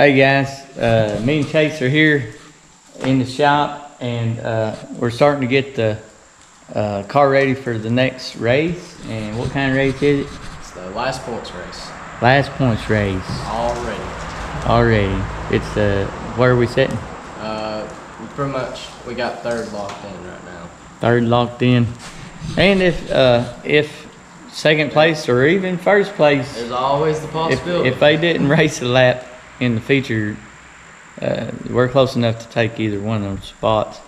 Hey guys, me and Chase are here in the shop, and we're starting to get the car ready for the next race. And what kind of race is it? It's the last points race. Last points race. Already. It's where are we sitting? We got third locked in right now. Third locked in. And if second place or even first place, there's always the possibility. If they didn't race a lap in the feature, we're close enough to take either one of those spots.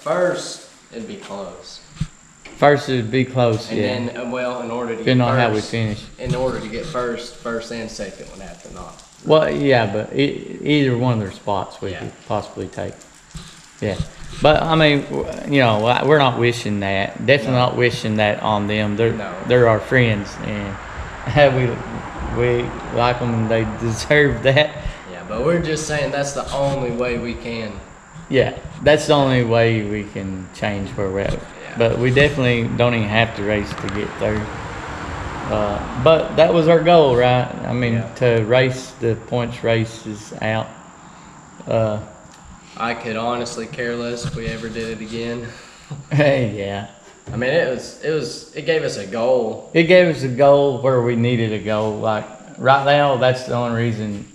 First, it'd be close. First, it'd be close, and yeah. then, well, in order to depending get on first, how we finish. In order to get first and second would have to knock. Well, yeah, but either one of their spots we could possibly take. Yeah, but I mean, you know, we're not wishing that. Definitely not wishing that on them. They're our friends, and we like them, and they deserve that. Yeah, but we're just saying that's the only way we can. Yeah, that's the only way we can change where we're at. Yeah. But we definitely don't even have to race to get third. But that was our goal, right? I mean, to race the points races out. I could honestly care less if we ever did it again. Yeah. I mean, it gave us a goal. It gave us a goal where we needed to go. Like right now, that's the only reason,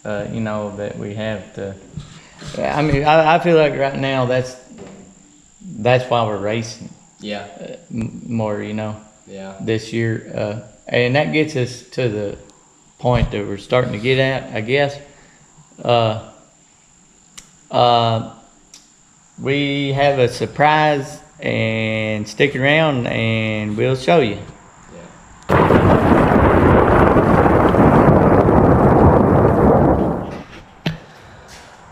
you know, that we have to. I mean, I feel like right now that's why we're racing. Yeah. More, you know. Yeah. This year, and that gets us to the point that we're starting to get at, I guess. We have a surprise, and stick around and we'll show you.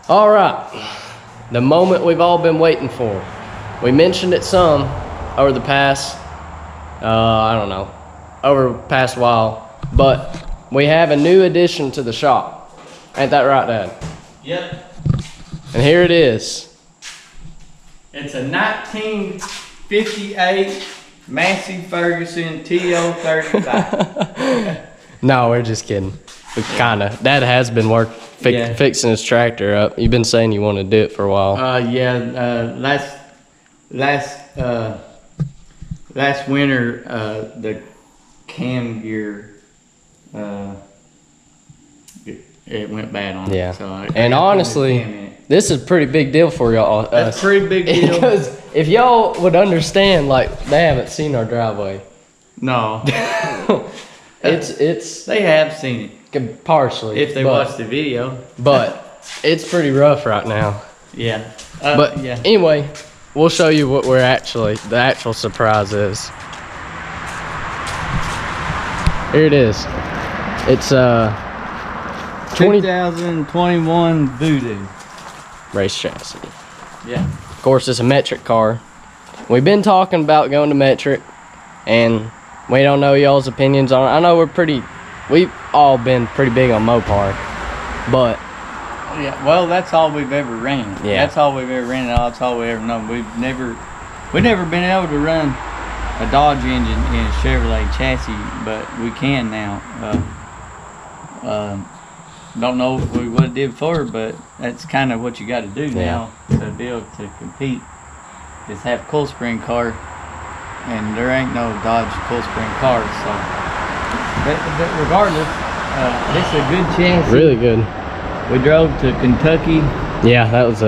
All right, the moment we've all been waiting for. We mentioned it some over the past, over the past while, but we have a new addition to the shop. Ain't that right, Dad? Yep. And here it is. It's a 1958 Massey Ferguson TO35. No, we're just kidding. Kinda. Dad has been fixing his tractor up. You've been saying you want to do it for a while. Last winter, the cam gear, it went bad on it. So and honestly, this is a pretty big deal for y'all. That's a pretty big deal. Because if y'all would understand, like, they haven't seen our driveway. No. It's they have seen it partially if they watch the video, but it's pretty rough right now. Yeah. Anyway, we'll show you what the actual surprise is. Here it is. It's 2021 Voodoo race chassis. Yeah. Of course, it's a metric car. We've been talking about going to metric, and we don't know y'all's opinions on it. I know we've all been pretty big on Mopar, but yeah, well, that's all we've ever ran. Yeah, that's all we've ever ran. That's all we ever known. We've never been able to run a Dodge engine in a Chevrolet chassis, but we can now. Don't know if we would have did before, but that's kind of what you got to do now to be able to compete. Is have coil spring car, and there ain't no Dodge coil spring cars. So, but regardless, this is a good chassis. Really good. We drove to Kentucky. Yeah, that was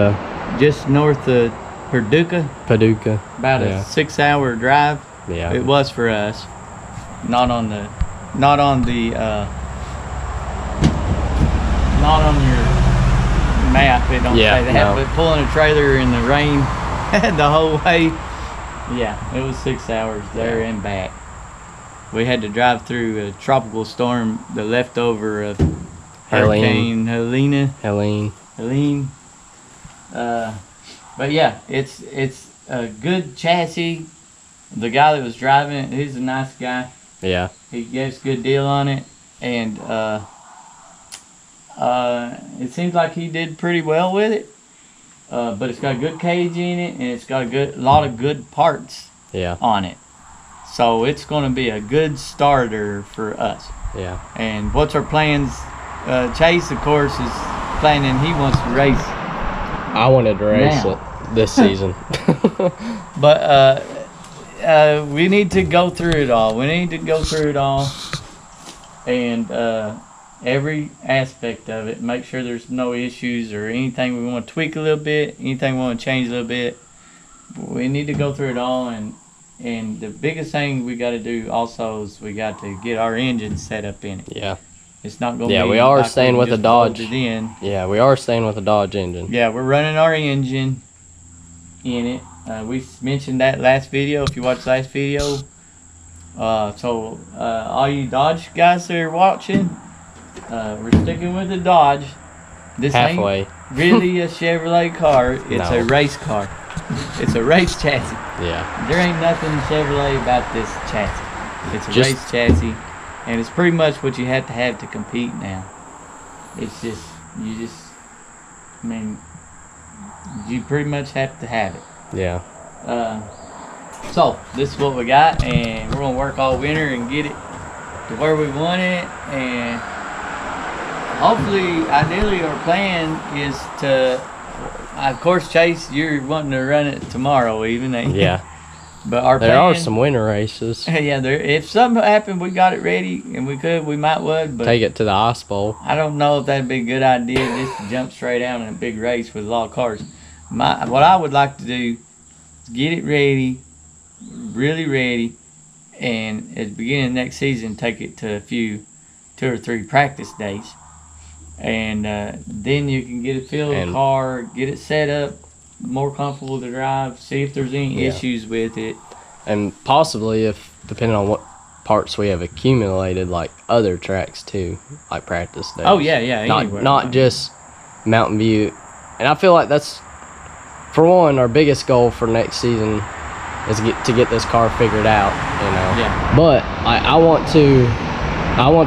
just north of Paducah. About a 6-hour drive. Yeah. It was for us. Not on your map. It don't say that. No. But pulling a trailer in the rain the whole way. Yeah, it was 6 hours there and back. We had to drive through a tropical storm, the leftover of Hurricane Helene. But yeah, it's a good chassis. The guy that was driving it, he's a nice guy. Yeah. He gave us a good deal on it, and it seems like he did pretty well with it. But it's got a good cage in it, and it's got a lot of good parts on it. So it's going to be a good starter for us. Yeah. And what's our plans Chase, of course, is planning. He wants to race. I wanted to race it this season. But we need to go through it all. We need to go through it all. And every aspect of it. Make sure there's no issues or anything we want to tweak a little bit. Anything we want to change a little bit. We need to go through it all. And the biggest thing we got to do also is we got to get our engine set up in it. Yeah. It's not going to be. Yeah, we are like staying with the just Dodge. fold it in. Yeah, we are staying with the Dodge engine. Yeah, we're running our engine in it. We mentioned that last video. If you watched the last video, so all you Dodge guys that are watching, we're sticking with the Dodge. This Halfway. ain't really a Chevrolet car. It's No. a race car. It's a race chassis. Yeah. There ain't nothing Chevrolet about this chassis. It's a Just- race chassis, and it's pretty much what you have to compete now. It's just, I mean, you pretty much have to have it. Yeah. So this is what we got, and we're gonna work all winter and get it to where we want it, and hopefully, ideally, our plan is to. Of course, Chase, you're wanting to run it tomorrow, even. Ain't you? Yeah. But our There plan, are some winter races. Yeah, there. If something happened, we got it ready, and we might would. But Take it to the ice bowl. I don't know if that'd be a good idea just to jump straight out in a big race with a lot of cars. What I would like to do is get it ready, really ready, and at the beginning of next season, take it to 2 or 3 practice days, and then you can get a feel of the car, get it set up, more comfortable to drive, see if there's any issues with it. And possibly, if depending on what parts we have accumulated, like other tracks too, like practice days. Oh yeah, anywhere. Not just Mountain View. And I feel like that's, for one, our biggest goal for next season is to get this car figured out, you know. Yeah. But I want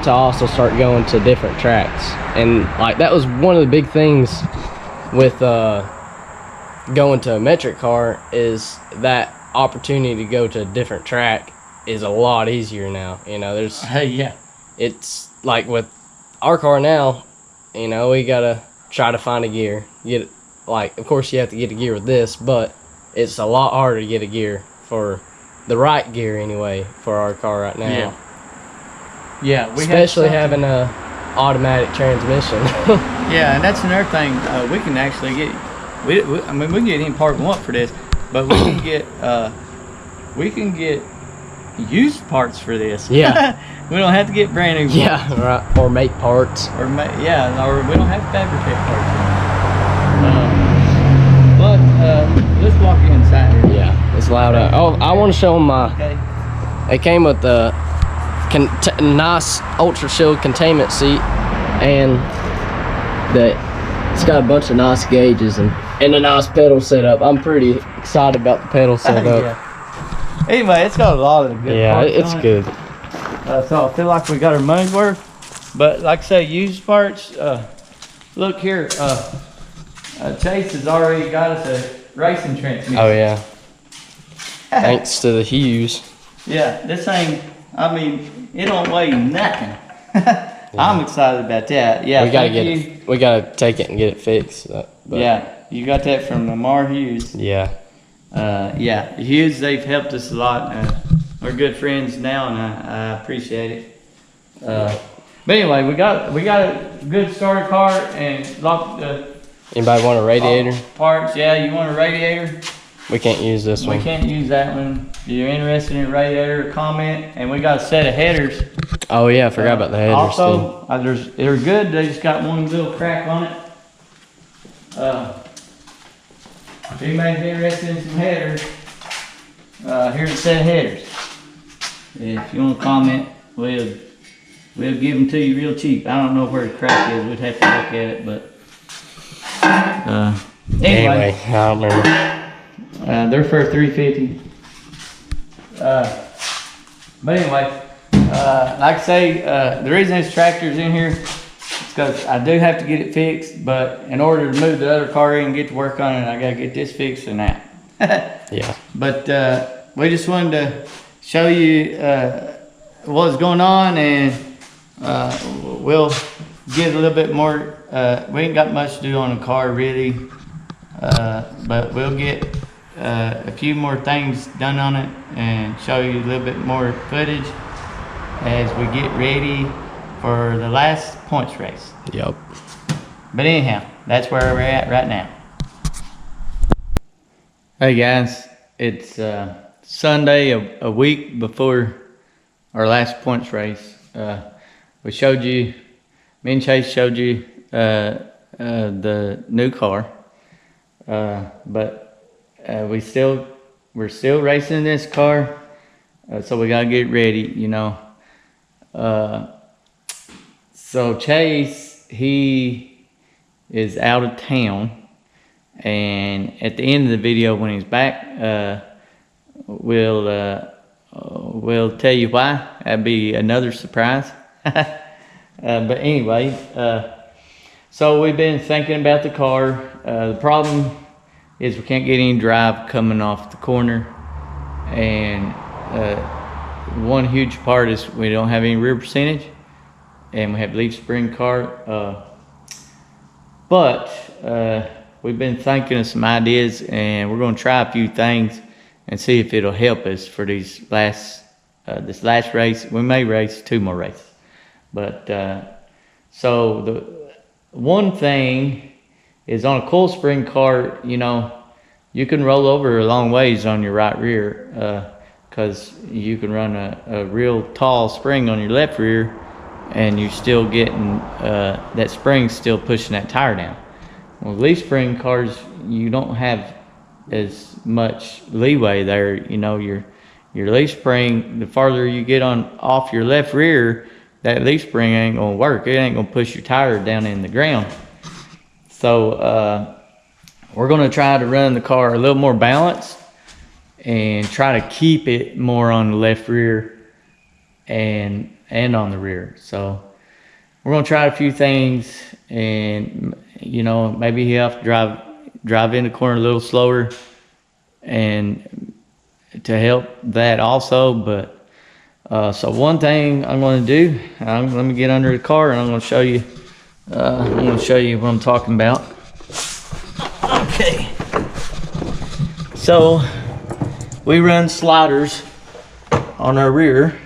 to also start going to different tracks, and like that was one of the big things with going to a metric car, is that opportunity to go to a different track is a lot easier now. You know, there's Yeah. it's like with our car now, you know, we gotta try to find a gear. Get, like, of course you have to get a gear with this, but it's a lot harder to get a gear for the right gear anyway for our car right now. Yeah. Especially having a automatic transmission. Yeah, and that's another thing. We can actually get. We can get any part we want for this, but we can get used parts for this. Yeah. We don't have to get brand new parts. Yeah, right. Or make parts. Or we don't have to fabricate parts. But let's walk inside here. Yeah, it's loud. Oh, I want to show them my. Okay. It came with the nice ultra shield containment seat, and it's got a bunch of nice gauges and a nice pedal setup. I'm pretty excited about the pedal setup. Yeah. Anyway, it's got a lot of good parts it's on it. good. So I feel like we got our money's worth. But like I say, used parts. Look here. Chase has already got us a racing transmission. Oh yeah. Thanks to the Hughes. Yeah, this thing. I mean, it don't weigh nothing. I'm excited about that. Yeah, We gotta take it and get it fixed. But yeah, you got that from Lamar Hughes. Yeah. Yeah, Hughes, they've helped us a lot. We're good friends now, and I appreciate it. But anyway, we got a good starter car and locked Anybody want a radiator? parts. Yeah, you want a radiator? We can't use this We one. can't use that one. If you're interested in a radiator, comment. And we got a set of headers. Oh yeah, I forgot about the headers Also, they're good. They just got one little crack on it. If anybody's interested in some headers, here's a set of headers. If you want to comment, we'll give them to you real cheap. I don't know where the crack is. We'd have to look at it, but anyway, I don't remember. they're for $350. But anyway, like I say, the reason this tractor's in here is because I do have to get it fixed, but in order to move the other car in and get to work on it, I gotta get this fixed and that. Yeah. But we just wanted to show you what's going on, and we'll get a little bit more, we ain't got much to do on the car really, but we'll get a few more things done on it and show you a little bit more footage as we get ready for the last points race. Yep. But anyhow, that's where we're at right now. Hey guys, it's Sunday, a week before our last points race. We showed you, me and Chase showed you the new car, but we're still racing this car, so we gotta get ready, you know. So Chase, he is out of town, and at the end of the video when he's back, we'll tell you why. That'd be another surprise. But anyway, so we've been thinking about the car. The problem is we can't get any drive coming off the corner, and one huge part is we don't have any rear percentage, and we have leaf spring car. But we've been thinking of some ideas, and we're going to try a few things and see if it'll help us for these this last race. We may race 2 more races, but so the one thing is on a coil spring car, you know, you can roll over a long ways on your right rear, because you can run a real tall spring on your left rear, and you're still getting that spring still pushing that tire down. Well, leaf spring cars, you don't have as much leeway there. You know, your leaf spring, the farther you get off your left rear, that leaf spring ain't gonna work. It ain't gonna push your tire down in the ground. So we're gonna try to run the car a little more balanced and try to keep it more on the left rear and on the rear. So we're gonna try a few things, and you know, maybe he'll have to drive in the corner a little slower and to help that also. But so one thing I'm going to do, let me get under the car and I'm going to show you what I'm talking about. Okay, so we run sliders on our rear,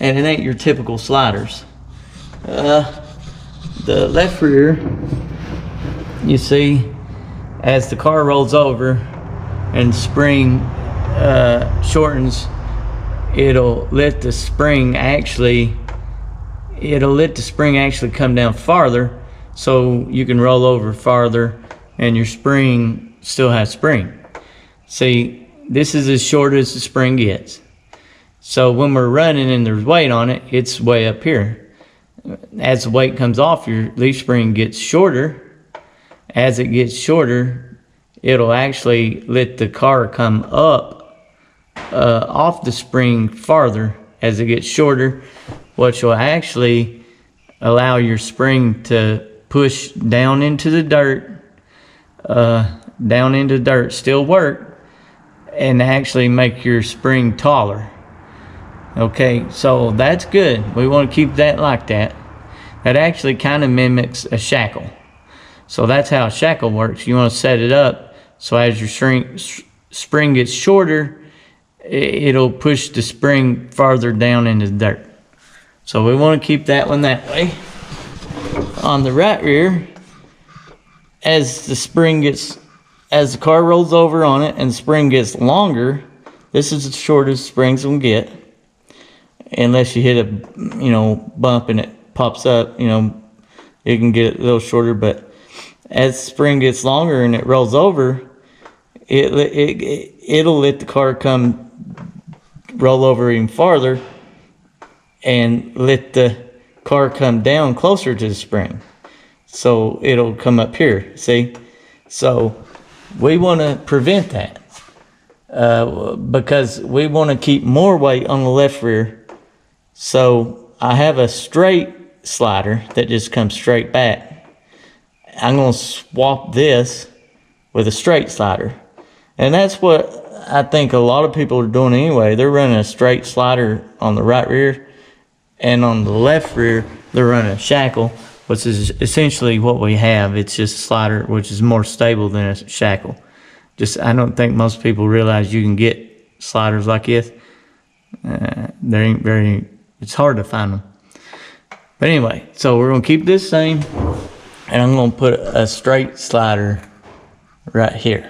and it ain't your typical sliders. The left rear, you see, as the car rolls over and spring shortens, it'll let the spring actually come down farther, so you can roll over farther and your spring still has spring. See, this is as short as the spring gets. So when we're running and there's weight on it, it's way up here. As the weight comes off, your leaf spring gets shorter. As it gets shorter, it'll actually let the car come up off the spring farther as it gets shorter, which will actually allow your spring to push down into the dirt, still work, and actually make your spring taller. Okay, so that's good. We want to keep that like that. That actually kind of mimics a shackle. So that's how a shackle works. You want to set it up so as your spring gets shorter, it'll push the spring farther down into the dirt. So we want to keep that one that way. On the right rear, as the car rolls over on it and the spring gets longer, this is the shortest springs will get. Unless you hit a bump and it pops up, you can get it a little shorter. But as the spring gets longer and it rolls over, it'll let the car come roll over even farther and let the car come down closer to the spring. So it'll come up here, see? So we want to prevent that because we want to keep more weight on the left rear. So I have a straight slider that just comes straight back. I'm going to swap this with a straight slider. And that's what I think a lot of people are doing anyway. They're running a straight slider on the right rear, and on the left rear, they're running a shackle, which is essentially what we have. It's just a slider, which is more stable than a shackle. I don't think most people realize you can get sliders like this. It's hard to find them. But anyway, so we're gonna keep this same, and I'm gonna put a straight slider right here.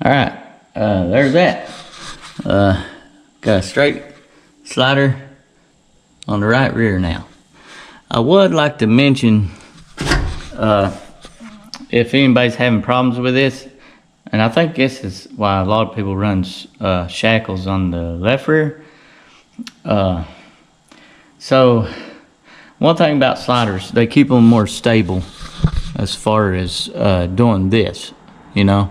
All right, there's that. Got a straight slider on the right rear now. I would like to mention, if anybody's having problems with this, and I think this is why a lot of people run shackles on the left rear. So one thing about sliders, they keep them more stable as far as doing this, you know.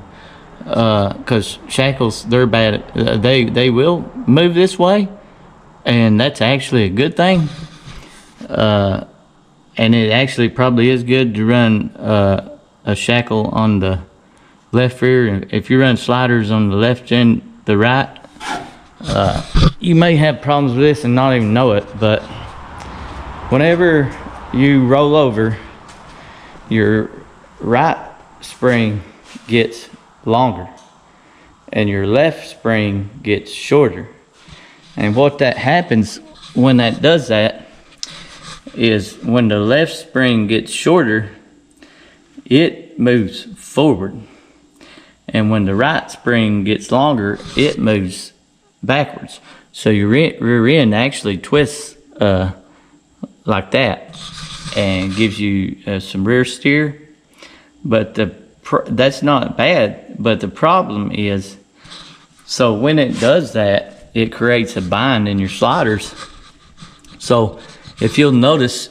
Because shackles, they're bad. They will move this way, and that's actually a good thing. And it actually probably is good to run a shackle on the left rear. If you run sliders on the left and the right, you may have problems with this and not even know it. But whenever you roll over, your right spring gets longer and your left spring gets shorter. And what that happens when that does that is when the left spring gets shorter, it moves forward, and when the right spring gets longer, it moves backwards. So your rear end actually twists like that and gives you some rear steer. But that's not bad, but the problem is, so when it does that, it creates a bind in your sliders. So if you'll notice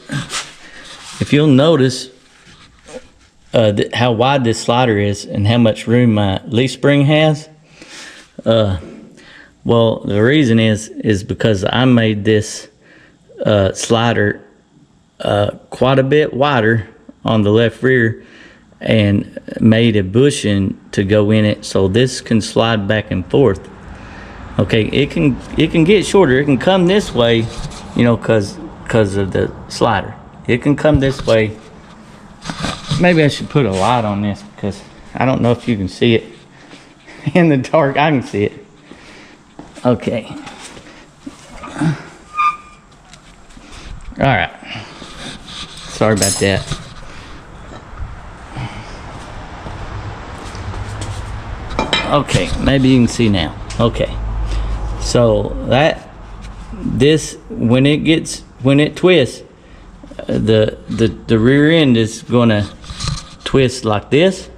how wide this slider is and how much room my leaf spring has, well, the reason is because I made this slider quite a bit wider on the left rear and made a bushing to go in it, so this can slide back and forth. Okay, it can get shorter. It can come this way, you know, because of the slider. It can come this way. Maybe I should put a light on this because I don't know if you can see it in the dark. I can see it. Okay. All right. Sorry about that. Okay, maybe you can see now. Okay, so when it twists, the rear end is gonna twist like this.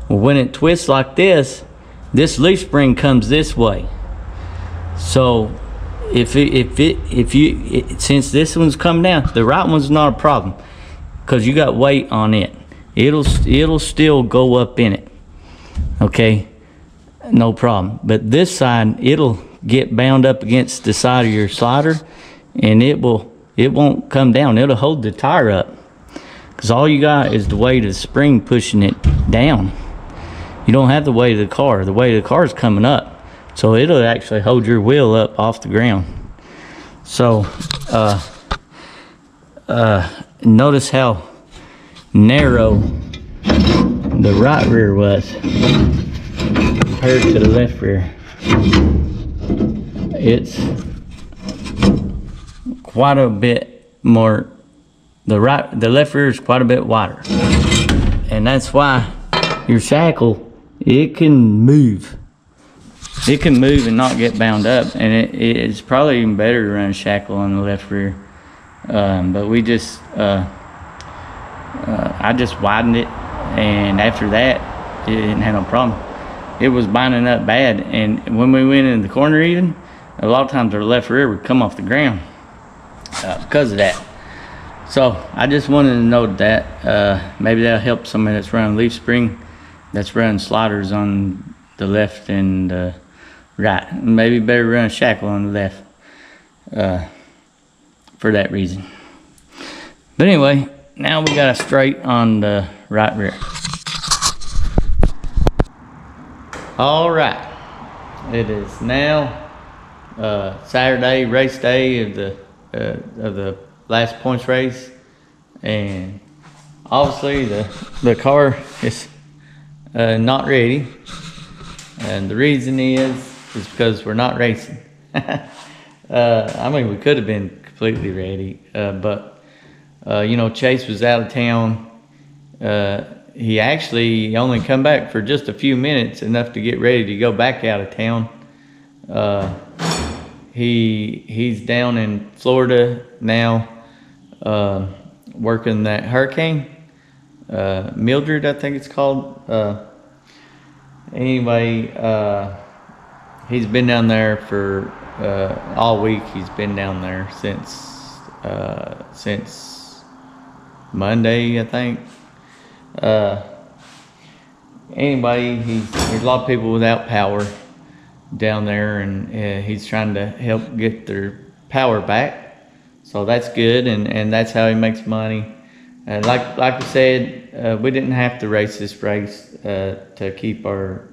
Well, when it twists like this leaf spring comes this way. So since this one's come down, the right one's not a problem because you got weight on it. It'll still go up in it. Okay. No problem. But this side, it'll get bound up against the side of your slider, and it won't come down. It'll hold the tire up because all you got is the weight of the spring pushing it down. You don't have the weight of the car. The weight of the car is coming up, so it'll actually hold your wheel up off the ground. So notice how narrow the right rear was compared to the left rear. It's quite a bit more the left rear is quite a bit wider. And that's why your shackle, it can move. It can move and not get bound up. And it's probably even better to run a shackle on the left rear. But we just, I just widened it. And after that, it didn't have no problem. It was binding up bad. And when we went in the corner even, a lot of times our left rear would come off the ground because of that. So I just wanted to note that. Maybe that'll help somebody that's running leaf spring, that's running sliders on the left and right. Maybe better run a shackle on the left for that reason. But anyway, now we got a straight on the right rear. All right, it is now Saturday, race day of the last points race, and obviously the car is not ready, and the reason is because we're not racing. I mean, we could have been completely ready, but you know, Chase was out of town. He actually only come back for just a few minutes, enough to get ready to go back out of town. He's down in Florida now, working that hurricane, Mildred, I think it's called. Anyway, he's been down there for all week. He's been down there since Monday, I think. Anyway, there's a lot of people without power down there, and he's trying to help get their power back, so that's good, and that's how he makes money. Like I said, we didn't have to race this race to keep our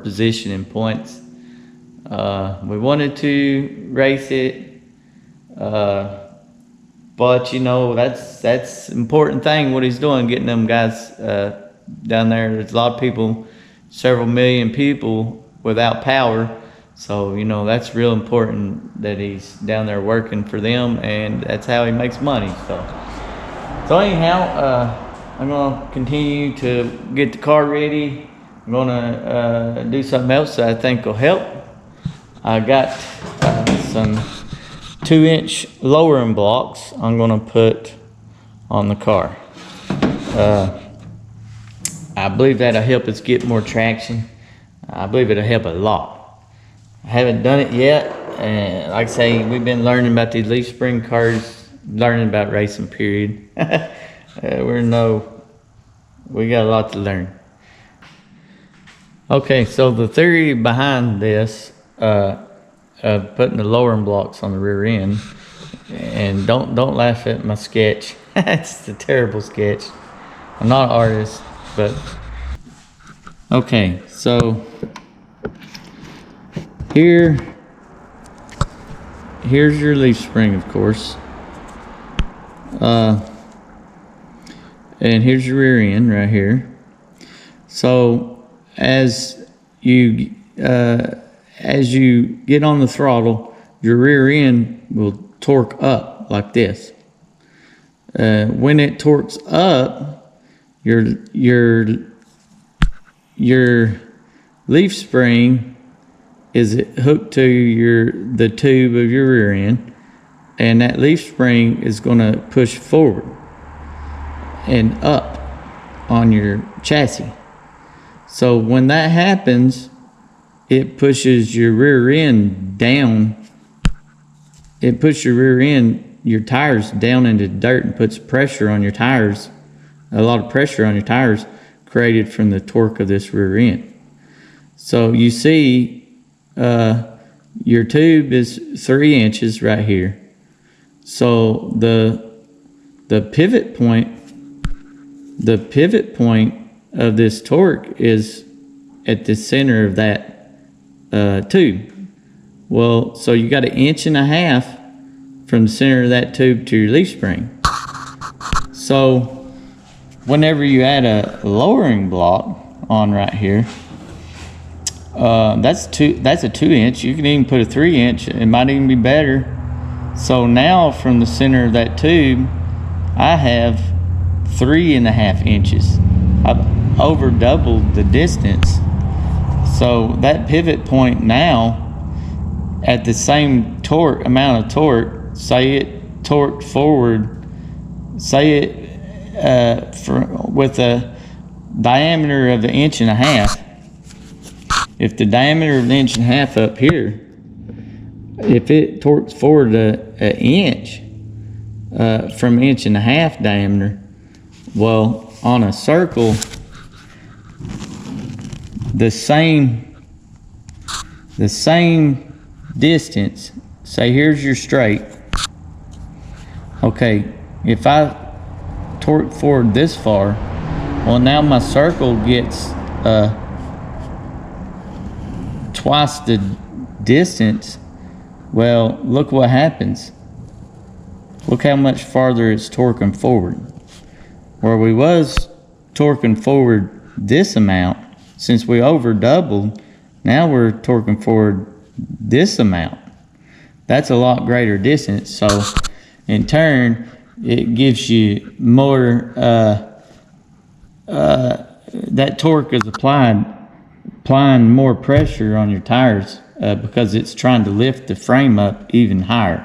position in points. We wanted to race it, but you know, that's important thing what he's doing, getting them guys down there. There's a lot of people, several million people without power, so you know, that's real important that he's down there working for them, and that's how he makes money. So anyhow, I'm gonna continue to get the car ready. I'm gonna do something else that I think will help. I got some 2-inch lowering blocks I'm gonna put on the car. I believe that'll help us get more traction. I believe it'll help a lot. I haven't done it yet, and like I say, we've been learning about these leaf spring cars, learning about racing, period. We got a lot to learn. Okay, so the theory behind this, of putting the lowering blocks on the rear end, and don't laugh at my sketch. It's a terrible sketch. I'm not an artist, but okay, so here's your leaf spring, of course, and here's your rear end right here. So as you get on the throttle, your rear end will torque up like this. When it torques up, your leaf spring is hooked to the tube of your rear end, and that leaf spring is going to push forward and up on your chassis. So when that happens, it pushes your rear end down. It pushes your rear end, your tires down into dirt, and puts pressure on your tires, a lot of pressure on your tires created from the torque of this rear end. So you see, your tube is 3 inches right here. So the pivot point of this torque is at the center of that tube. Well, so you got 1.5 inches from the center of that tube to your leaf spring. So whenever you add a lowering block on right here, that's a 2-inch. You can even put a 3-inch. It might even be better. So now from the center of that tube I have 3.5 inches. I've over doubled the distance. So that pivot point now, at the same amount of torque, say it torqued forward, say it with a diameter of 1.5 inches. If the diameter of 1.5 inches up here, if it torques forward an inch from 1.5 inches diameter, well, on a circle, the same distance, say here's your straight. Okay, if I torque forward this far, well, now my circle gets twice the distance. Well, look what happens. Look how much farther it's torquing forward. Where we was torquing forward this amount, since we over doubled, now we're torquing forward this amount. That's a lot greater distance. So in turn, it gives you more, that torque is applying more pressure on your tires because it's trying to lift the frame up even higher.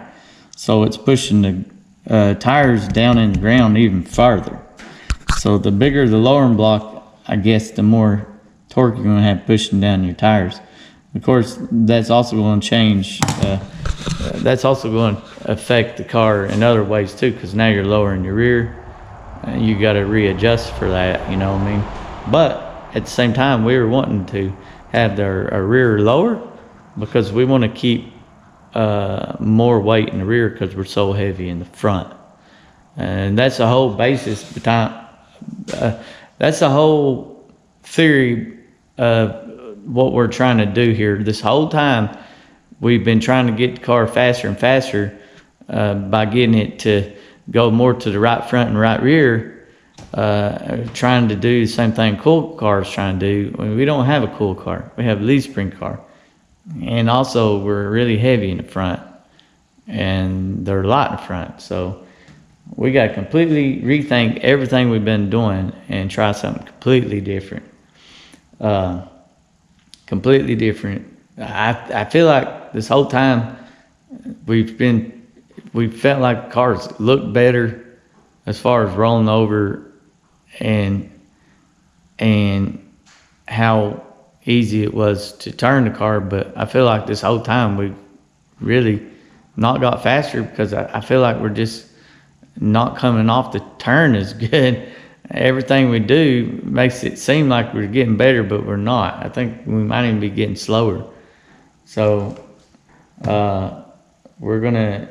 So it's pushing the tires down in the ground even farther. So the bigger the lowering block, I guess, the more torque you're going to have pushing down your tires. Of course, that's also going to change, that's also going to affect the car in other ways too, because now you're lowering your rear. You got to readjust for that, you know what I mean? But at the same time, we were wanting to have our rear lower because we want to keep more weight in the rear because we're so heavy in the front. And that's the whole basis behind, that's the whole theory of what we're trying to do here. This whole time, we've been trying to get the car faster and faster by getting it to go more to the right front and right rear, trying to do the same thing cool cars trying to do. We don't have a cool car. We have a leaf spring car. And also, we're really heavy in the front, and they're light in the front. So we got to completely rethink everything we've been doing and try something completely different. Completely different. I feel like this whole time we felt like cars look better as far as rolling over and how easy it was to turn the car, but I feel like this whole time we've really not got faster because I feel like we're just not coming off the turn as good. Everything we do makes it seem like we're getting better, but we're not. I think we might even be getting slower. So we're gonna,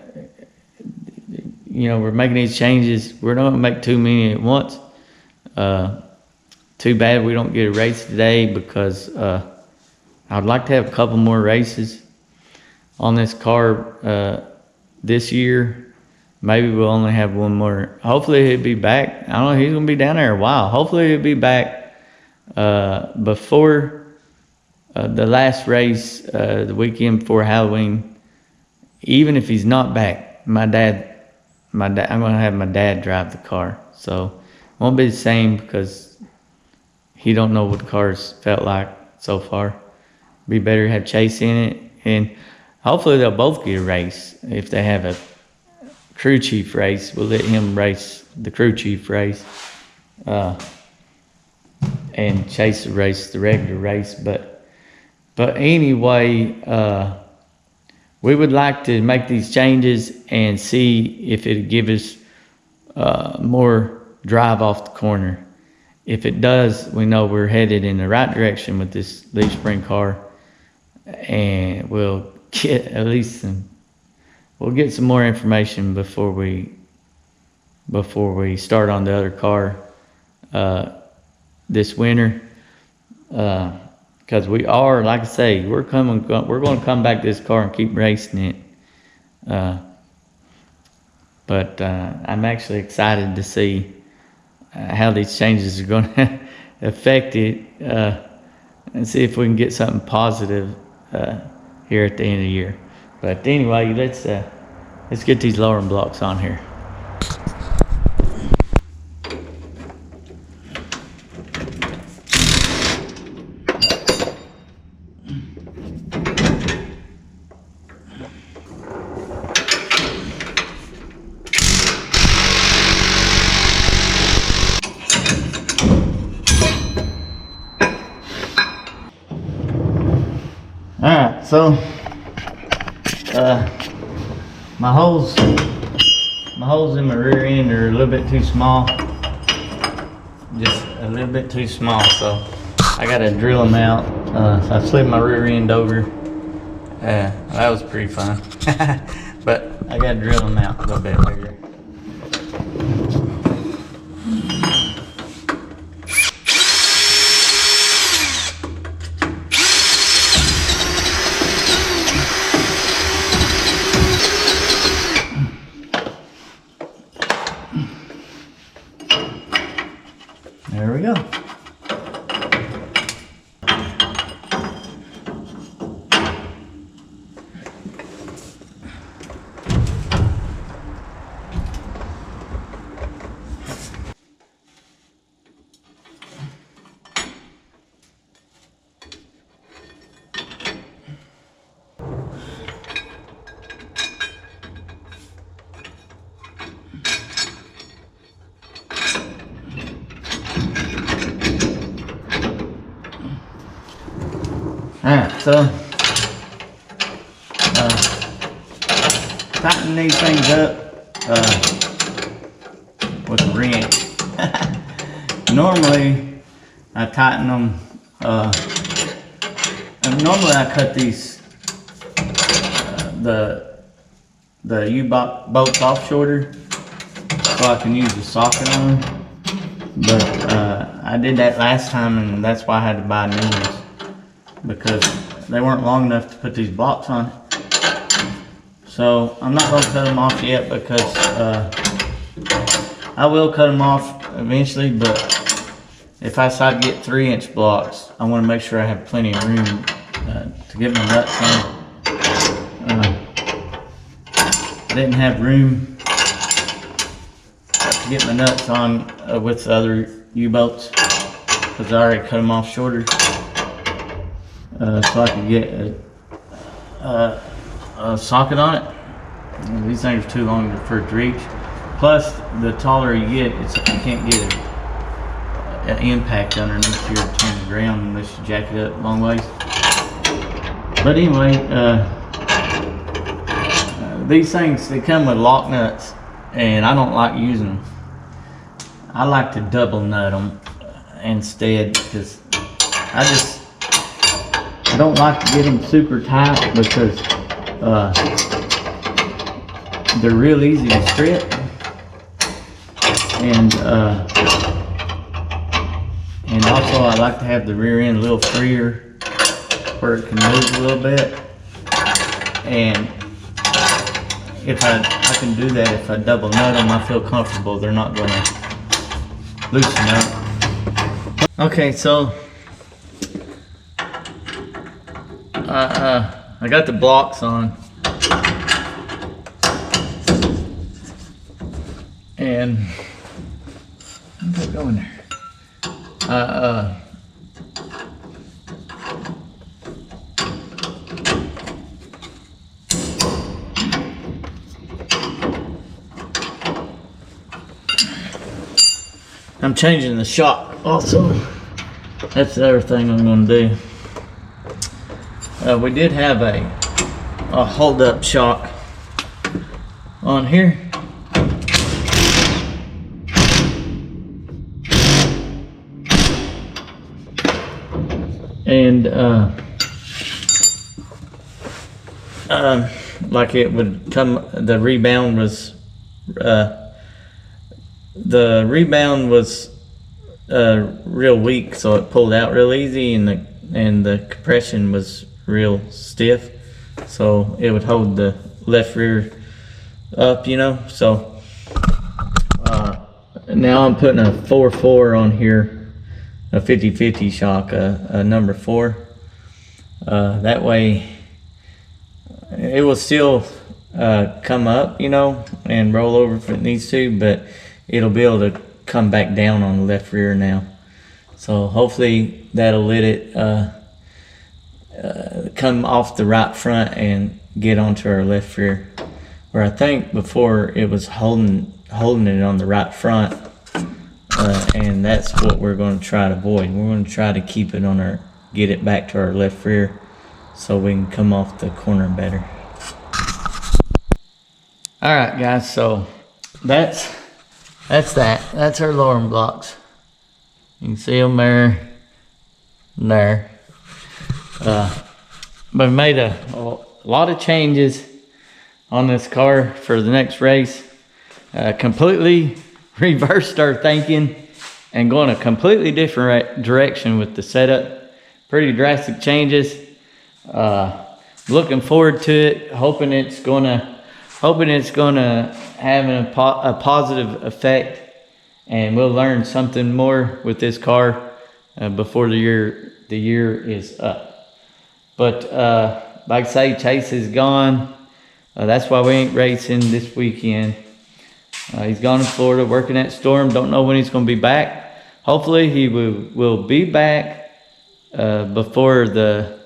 we're making these changes. We're not gonna make too many at once. Too bad we don't get a race today because I'd like to have a couple more races on this car this year. Maybe we'll only have one more. Hopefully he'll be back. I don't know, he's gonna be down there a while. Hopefully he'll be back before the last race, the weekend before Halloween. Even if he's not back, I'm gonna have my dad drive the car. So it won't be the same because he don't know what the car's felt like so far. Be better to have Chase in it, and hopefully they'll both get a race. If they have a crew chief race, we'll let him race the crew chief race, and Chase will race the regular race. But anyway, we would like to make these changes and see if it'll give us more drive off the corner. If it does, we know we're headed in the right direction with this leaf spring car, and we'll get at least we'll get some more information before we start on the other car this winter, because we are, like I say, we're going to come back to this car and keep racing it. But I'm actually excited to see how these changes are going to affect it, and see if we can get something positive here at the end of the year. But anyway, let's get these lowering blocks on here. so my holes in my rear end are a little bit too small, just a little bit too small, so I gotta drill them out. So I slid my rear end over. That was pretty fun. But I gotta drill them out a little bit bigger. There we go. Alright, so tighten these things up with a wrench. Normally I tighten them, and normally I cut these the U-bolts off shorter so I can use the socket on them, but I did that last time and that's why I had to buy new ones, because they weren't long enough to put these blocks on. So I'm not going to cut them off yet, because I will cut them off eventually, but if I decide to get 3-inch blocks, I want to make sure I have plenty of room to get my nuts on. I didn't have room to get my nuts on with the other U-bolts, because I already cut them off shorter. So I could get a socket on it. These things are too long for it to reach. Plus, the taller you get, you can't get an impact underneath here on the ground unless you jack it up a long ways. But anyway, these things, they come with lock nuts, and I don't like using them. I like to double nut them instead, because I don't like to get them super tight, because they're real easy to strip, and also I like to have the rear end a little freer where it can move a little bit, and if I can do that if I double nut them. I feel comfortable they're not going to loosen up. Okay, so I got the blocks on, and I'm gonna go in there. I'm changing the shock also. That's the other thing I'm gonna do. We did have a hold-up shock on here, and like it would come, the rebound was real weak, so it pulled out real easy, and the compression was real stiff, so it would hold the left rear up, you know. So now I'm putting a 4.4 on here, a 50/50 shock, a number 4. That way it will still come up, you know, and roll over if it needs to, but it'll be able to come back down on the left rear now. So hopefully that'll let it come off the right front and get onto our left rear, where I think before it was holding it on the right front, and that's what we're going to try to avoid. We're going to try to keep it on get it back to our left rear, so we can come off the corner better. All right, guys, so that's our lowering blocks. You can see them there and there. But we made a lot of changes on this car for the next race. Completely reversed our thinking and going a completely different direction with the setup. Pretty drastic changes. Looking forward to it. Hoping it's gonna have a positive effect, and we'll learn something more with this car before the year is up. But like I say, Chase is gone. That's why we ain't racing this weekend. He's gone to Florida working at Storm. Don't know when he's going to be back. Hopefully he will be back before the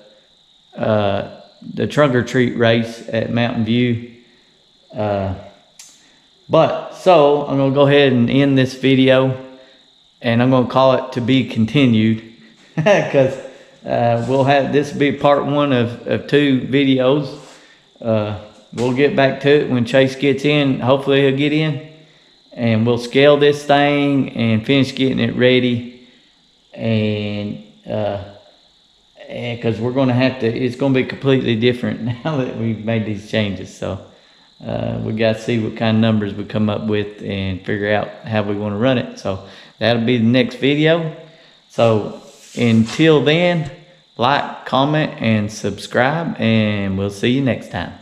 trunk or treat race at Mountain View. But so I'm going to go ahead and end this video, and I'm going to call it to be continued because we'll have this be part 1 of 2 videos. We'll get back to it when Chase gets in. Hopefully he'll get in, and we'll scale this thing and finish getting it ready. And because we're going to have to, it's going to be completely different now that we've made these changes. So we got to see what kind of numbers we come up with and figure out how we want to run it. So that'll be the next video. So until then, like, comment, and subscribe, and we'll see you next time.